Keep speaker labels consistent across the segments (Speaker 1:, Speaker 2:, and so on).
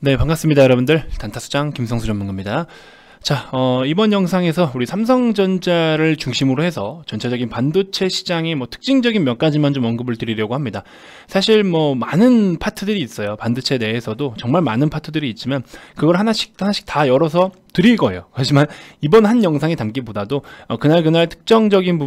Speaker 1: 네, 반갑습니다 여러분들. 단타수장 김성수 전문가입니다. 자, 이번 영상에서 우리 삼성전자를 중심으로 해서 전체적인 반도체 시장의 특징적인 몇 가지만 좀 언급을 드리려고 합니다. 사실 많은 파트들이 있어요. 반도체 내에서도 정말 많은 파트들이 있지만 그걸 하나씩 다 열어서 드릴 거예요. 하지만 이번 한 영상에 담기보다도 그날 특징적인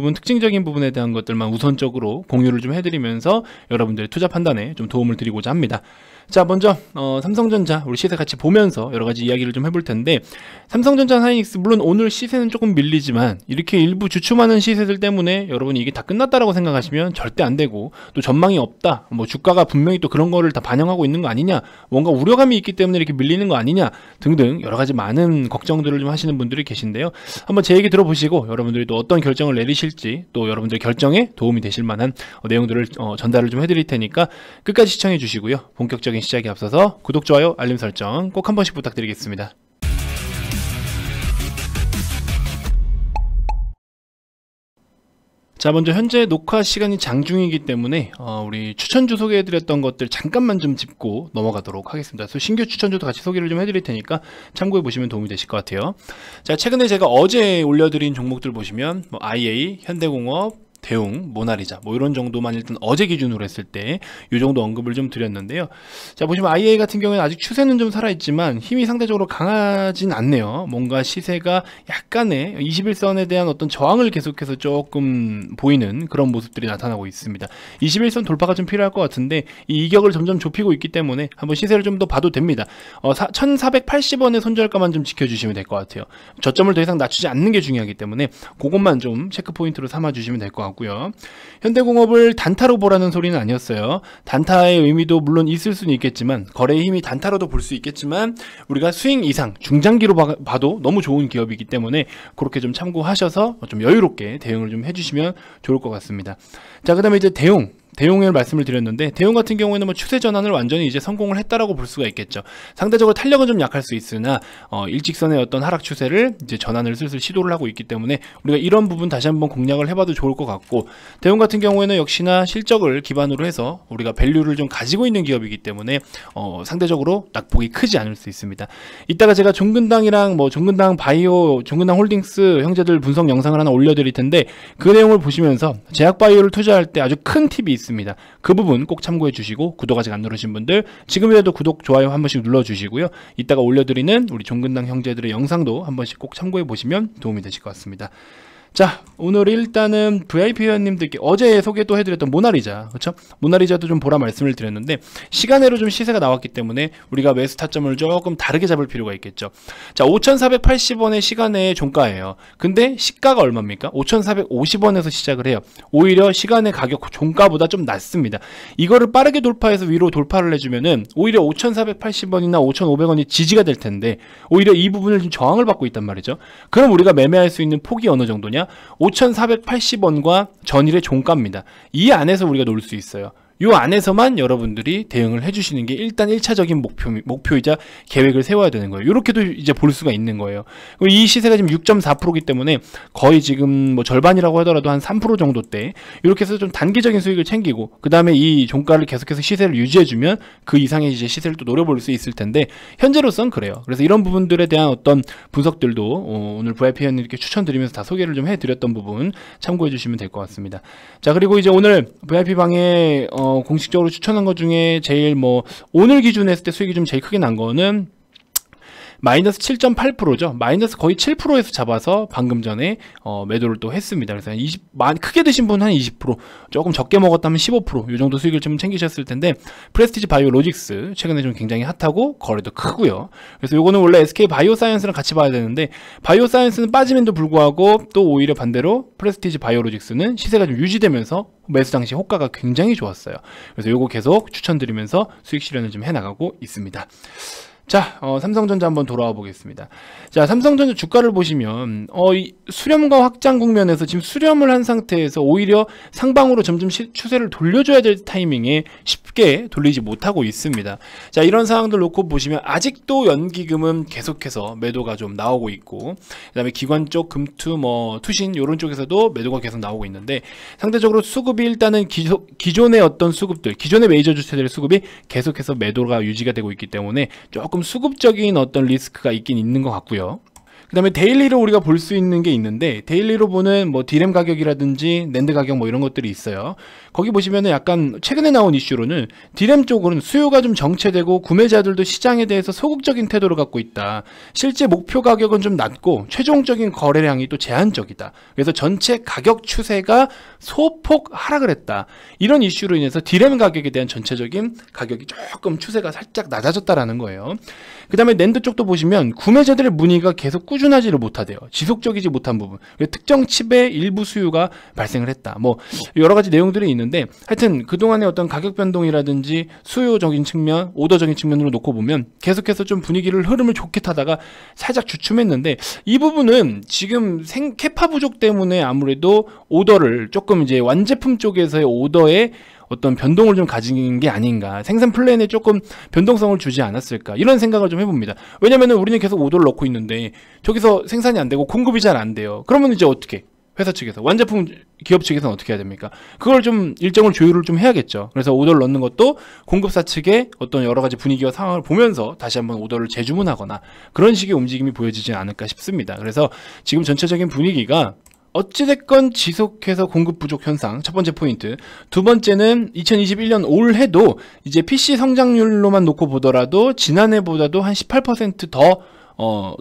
Speaker 1: 부분에 대한 것들만 우선적으로 공유를 좀 해드리면서 여러분들의 투자 판단에 좀 도움을 드리고자 합니다. 자, 먼저 삼성전자 우리 시세 같이 보면서 여러가지 이야기를 좀 해볼 텐데, 삼성전자, 하이닉스 물론 오늘 시세는 조금 밀리지만 이렇게 일부 주춤하는 시세들 때문에 여러분이 이게 다 끝났다라고 생각하시면 절대 안 되고, 또 전망이 없다, 주가가 분명히 또 그런 거를 다 반영하고 있는 거 아니냐, 뭔가 우려감이 있기 때문에 이렇게 밀리는 거 아니냐 등등 여러가지 많은 걱정들을 좀 하시는 분들이 계신데요. 한번 제 얘기 들어보시고 여러분들이 또 어떤 결정을 내리실지, 또 여러분들 결정에 도움이 되실 만한 내용들을 전달을 좀 해드릴 테니까 끝까지 시청해 주시고요. 본격적인 시작에 앞서서 구독, 좋아요, 알림 설정 꼭 한 번씩 부탁드리겠습니다. 자, 먼저 현재 녹화 시간이 장중이기 때문에 우리 추천주 소개해드렸던 것들 잠깐만 좀 짚고 넘어가도록 하겠습니다. 그래서 신규 추천주도 같이 소개를 좀 해드릴 테니까 참고해 보시면 도움이 되실 것 같아요. 자, 최근에 제가 어제 올려드린 종목들 보시면 IA, 현대공업, 대웅, 모나리자 이런 정도만 일단 어제 기준으로 했을 때 이 정도 언급을 좀 드렸는데요. 자, 보시면 IA 같은 경우에는 아직 추세는 좀 살아있지만 힘이 상대적으로 강하진 않네요. 뭔가 시세가 약간의 21선에 대한 어떤 저항을 계속해서 조금 보이는 그런 모습들이 나타나고 있습니다. 21선 돌파가 좀 필요할 것 같은데 이 이격을 점점 좁히고 있기 때문에 한번 시세를 좀 더 봐도 됩니다. 1480원의 손절가만 좀 지켜주시면 될 것 같아요. 저점을 더 이상 낮추지 않는 게 중요하기 때문에 그것만 좀 체크 포인트로 삼아주시면 될 것 같고요. 현대공업을 단타로 보라는 소리는 아니었어요. 단타의 의미도 물론 있을 수는 있겠지만, 거래의 힘이 단타로도 볼 수 있겠지만, 우리가 스윙 이상 중장기로 봐도 너무 좋은 기업이기 때문에 그렇게 좀 참고하셔서 좀 여유롭게 대응을 좀 해주시면 좋을 것 같습니다. 자, 그 다음에 이제 대용을 말씀을 드렸는데, 대용 같은 경우에는 추세 전환을 완전히 이제 성공을 했다라고 볼 수가 있겠죠. 상대적으로 탄력은 좀 약할 수 있으나 일직선의 어떤 하락 추세를 이제 전환을 슬슬 시도를 하고 있기 때문에 우리가 이런 부분 다시 한번 공략을 해봐도 좋을 것 같고, 대용 같은 경우에는 역시나 실적을 기반으로 해서 우리가 밸류를 좀 가지고 있는 기업이기 때문에 상대적으로 낙폭이 크지 않을 수 있습니다. 이따가 제가 종근당이랑 종근당 바이오, 종근당 홀딩스 형제들 분석 영상을 하나 올려드릴 텐데, 그 내용을 보시면서 제약바이오를 투자할 때 아주 큰 팁이 있습니다. 그 부분 꼭 참고해 주시고, 구독 아직 안 누르신 분들 지금이라도 구독, 좋아요 한 번씩 눌러 주시고요. 이따가 올려드리는 우리 종근당 형제들의 영상도 한 번씩 꼭 참고해 보시면 도움이 되실 것 같습니다. 자, 오늘 일단은 VIP 회원님들께 어제 소개도 해드렸던 모나리자, 그렇죠? 모나리자도 좀 보라 말씀을 드렸는데, 시간으로 좀 시세가 나왔기 때문에 우리가 매수 타점을 조금 다르게 잡을 필요가 있겠죠. 자, 5,480원의 시간의 종가예요. 근데 시가가 얼마입니까? 5,450원에서 시작을 해요. 오히려 시간의 가격 종가보다 좀 낮습니다. 이거를 빠르게 돌파해서 위로 돌파를 해주면은 오히려 5,480원이나 5,500원이 지지가 될 텐데, 오히려 이 부분을 좀 저항을 받고 있단 말이죠. 그럼 우리가 매매할 수 있는 폭이 어느 정도냐? 5,480원과 전일의 종가입니다. 이 안에서 우리가 놀 수 있어요. 이 안에서만 여러분들이 대응을 해주시는 게 일단 1차적인 목표이자 계획을 세워야 되는 거예요. 이렇게도 이제 볼 수가 있는 거예요. 이 시세가 지금 6.4%이기 때문에 거의 지금 절반이라고 하더라도 한 3% 정도대 이렇게 해서 좀 단기적인 수익을 챙기고, 그 다음에 이 종가를 계속해서 시세를 유지해주면 그 이상의 이제 시세를 또 노려볼 수 있을 텐데, 현재로선 그래요. 그래서 이런 부분들에 대한 어떤 분석들도 오늘 VIP 회원님 이렇게 추천드리면서 다 소개를 좀 해드렸던 부분 참고해 주시면 될 것 같습니다. 자, 그리고 이제 오늘 VIP 방에 공식적으로 추천한 것 중에 제일 오늘 기준에 했을 때 수익이 좀 제일 크게 난 거는 마이너스 7.8%죠. 마이너스 거의 7%에서 잡아서 방금 전에 매도를 또 했습니다. 그래서 크게 드신 분은 한 20%, 조금 적게 먹었다면 15%, 이 정도 수익을 좀 챙기셨을 텐데, 프레스티지 바이오 로직스 최근에 좀 굉장히 핫하고 거래도 크고요. 그래서 요거는 원래 SK 바이오사이언스랑 같이 봐야 되는데, 바이오사이언스는 빠짐에도 불구하고 또 오히려 반대로 프레스티지 바이오 로직스는 시세가 좀 유지되면서 매수 당시 호가가 굉장히 좋았어요. 그래서 요거 계속 추천드리면서 수익 실현을 좀 해나가고 있습니다. 자, 삼성전자 한번 돌아와 보겠습니다. 자, 삼성전자 주가를 보시면 이 수렴과 확장 국면에서 지금 수렴을 한 상태에서 오히려 상방으로 점점 추세를 돌려줘야 될 타이밍에 쉽게 돌리지 못하고 있습니다. 자, 이런 상황들 놓고 보시면 아직도 연기금은 계속해서 매도가 좀 나오고 있고, 그 다음에 기관 쪽 금투, 투신 이런 쪽에서도 매도가 계속 나오고 있는데, 상대적으로 수급이 일단은 기존의 어떤 수급들, 기존의 메이저 주체들의 수급이 계속해서 매도가 유지가 되고 있기 때문에 조금 조금 수급적인 어떤 리스크가 있긴 있는 것 같고요. 그 다음에 데일리로 우리가 볼 수 있는 게 있는데, 데일리로 보는 뭐 디램 가격이라든지 낸드 가격 뭐 이런 것들이 있어요. 거기 보시면은 약간 최근에 나온 이슈로는 디램 쪽으로는 수요가 좀 정체되고 구매자들도 시장에 대해서 소극적인 태도를 갖고 있다. 실제 목표 가격은 좀 낮고 최종적인 거래량이 또 제한적이다. 그래서 전체 가격 추세가 소폭 하락을 했다. 이런 이슈로 인해서 디램 가격에 대한 전체적인 가격이 조금 추세가 살짝 낮아졌다라는 거예요. 그 다음에 낸드 쪽도 보시면 구매자들의 문의가 계속 꾸준하지를 못하대요. 지속적이지 못한 부분. 특정 칩의 일부 수요가 발생을 했다. 뭐 여러 가지 내용들이 있는데, 하여튼 그동안의 어떤 가격 변동이라든지 수요적인 측면, 오더적인 측면으로 놓고 보면 계속해서 좀 분위기를 흐름을 좋게 타다가 살짝 주춤했는데, 이 부분은 지금 캐파 부족 때문에 아무래도 오더를 조금 이제 완제품 쪽에서의 오더에 어떤 변동을 좀 가진 게 아닌가, 생산 플랜에 조금 변동성을 주지 않았을까, 이런 생각을 좀 해봅니다. 왜냐면은 우리는 계속 오더를 넣고 있는데 저기서 생산이 안 되고 공급이 잘 안 돼요. 그러면 이제 어떻게, 회사 측에서, 완제품 기업 측에서는 어떻게 해야 됩니까? 그걸 좀 일정을 조율을 좀 해야겠죠. 그래서 오더를 넣는 것도 공급사 측의 어떤 여러 가지 분위기와 상황을 보면서 다시 한번 오더를 재주문하거나 그런 식의 움직임이 보여지지 않을까 싶습니다. 그래서 지금 전체적인 분위기가 어찌됐건 지속해서 공급 부족 현상, 첫 번째 포인트. 두 번째는 2021년 올해도 이제 PC 성장률로만 놓고 보더라도 지난해보다도 한 18% 더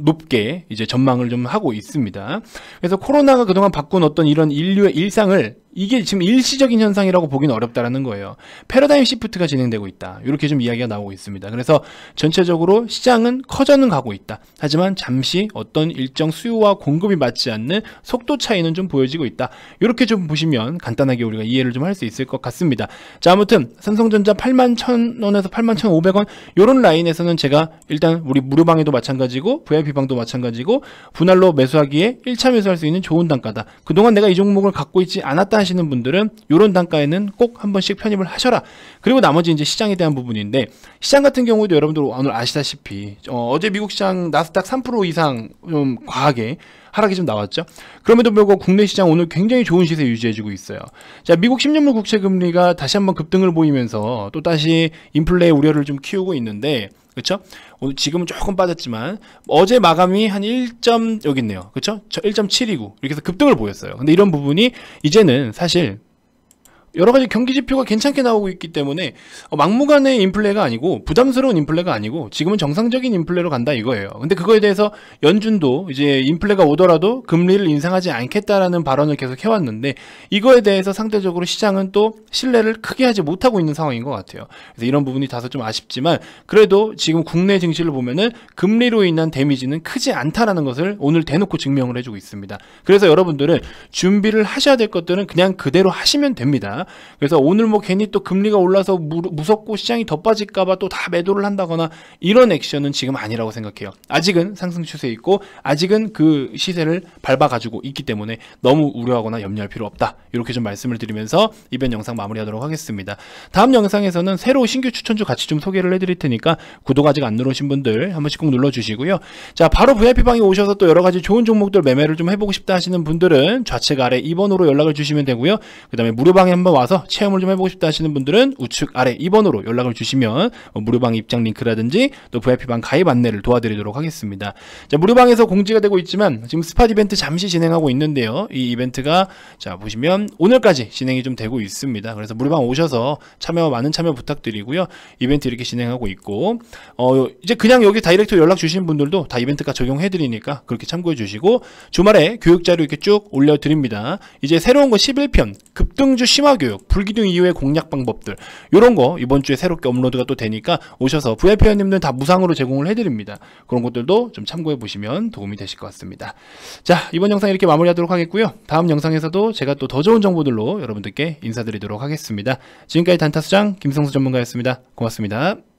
Speaker 1: 높게 이제 전망을 좀 하고 있습니다. 그래서 코로나가 그동안 바꾼 어떤 이런 인류의 일상을, 이게 지금 일시적인 현상이라고 보기는 어렵다라는 거예요. 패러다임 시프트가 진행되고 있다. 이렇게 좀 이야기가 나오고 있습니다. 그래서 전체적으로 시장은 커져는 가고 있다. 하지만 잠시 어떤 일정 수요와 공급이 맞지 않는 속도 차이는 좀 보여지고 있다. 이렇게 좀 보시면 간단하게 우리가 이해를 좀 할 수 있을 것 같습니다. 자, 아무튼 삼성전자 81,000원에서 81,500원 이런 라인에서는 제가 일단 우리 무료방에도 마찬가지고 VIP방도 마찬가지고 분할로 매수하기에 1차 매수할 수 있는 좋은 단가다. 그동안 내가 이 종목을 갖고 있지 않았다 하시는 분들은 이런 단가에는 꼭 한 번씩 편입을 하셔라. 그리고 나머지 이제 시장에 대한 부분인데, 시장 같은 경우에도 여러분들 오늘 아시다시피 어제 미국 시장 나스닥 3% 이상 좀 과하게 하락이 좀 나왔죠. 그럼에도 불구하고 국내 시장 오늘 굉장히 좋은 시세 유지해주고 있어요. 자, 미국 10년물 국채 금리가 다시 한번 급등을 보이면서 또 다시 인플레의 우려를 좀 키우고 있는데, 그렇죠? 오늘 지금은 조금 빠졌지만 어제 마감이 한 1점 여기 있네요. 그렇죠? 1.729 이렇게 해서 급등을 보였어요. 근데 이런 부분이 이제는 사실 여러 가지 경기 지표가 괜찮게 나오고 있기 때문에 막무가내 인플레가 아니고, 부담스러운 인플레가 아니고 지금은 정상적인 인플레로 간다 이거예요. 근데 그거에 대해서 연준도 이제 인플레가 오더라도 금리를 인상하지 않겠다라는 발언을 계속 해왔는데, 이거에 대해서 상대적으로 시장은 또 신뢰를 크게 하지 못하고 있는 상황인 것 같아요. 그래서 이런 부분이 다소 좀 아쉽지만, 그래도 지금 국내 증시를 보면은 금리로 인한 데미지는 크지 않다라는 것을 오늘 대놓고 증명을 해주고 있습니다. 그래서 여러분들은 준비를 하셔야 될 것들은 그냥 그대로 하시면 됩니다. 그래서 오늘 뭐 괜히 또 금리가 올라서 무섭고 시장이 더 빠질까봐 또 다 매도를 한다거나 이런 액션은 지금 아니라고 생각해요. 아직은 상승 추세에 있고 아직은 그 시세를 밟아가지고 있기 때문에 너무 우려하거나 염려할 필요 없다. 이렇게 좀 말씀을 드리면서 이번 영상 마무리하도록 하겠습니다. 다음 영상에서는 새로 신규 추천주 같이 좀 소개를 해드릴 테니까 구독 아직 안 누르신 분들 한 번씩 꼭 눌러주시고요. 자, 바로 VIP방에 오셔서 또 여러 가지 좋은 종목들 매매를 좀 해보고 싶다 하시는 분들은 좌측 아래 2번으로 연락을 주시면 되고요. 그 다음에 무료방에 한번 와서 체험을 좀 해보고 싶다 하시는 분들은 우측 아래 2번으로 연락을 주시면 무료방 입장 링크라든지 또 VIP방 가입 안내를 도와드리도록 하겠습니다. 자, 무료방에서 공지가 되고 있지만 지금 스팟 이벤트 잠시 진행하고 있는데요. 이 이벤트가 자 보시면 오늘까지 진행이 좀 되고 있습니다. 그래서 무료방 오셔서 많은 참여 부탁드리고요. 이벤트 이렇게 진행하고 있고, 이제 그냥 여기 다이렉트로 연락 주신 분들도 다 이벤트가 적용해드리니까 그렇게 참고해 주시고, 주말에 교육자료 이렇게 쭉 올려드립니다. 이제 새로운 거 11편 급등주 심화교육, 불기둥 이후의 공략 방법들, 요런 거 이번 주에 새롭게 업로드가 또 되니까 오셔서 VIP 회원님들 다 무상으로 제공을 해드립니다. 그런 것들도 좀 참고해 보시면 도움이 되실 것 같습니다. 자, 이번 영상 이렇게 마무리하도록 하겠고요. 다음 영상에서도 제가 또 더 좋은 정보들로 여러분들께 인사드리도록 하겠습니다. 지금까지 단타수장 김성수 전문가였습니다. 고맙습니다.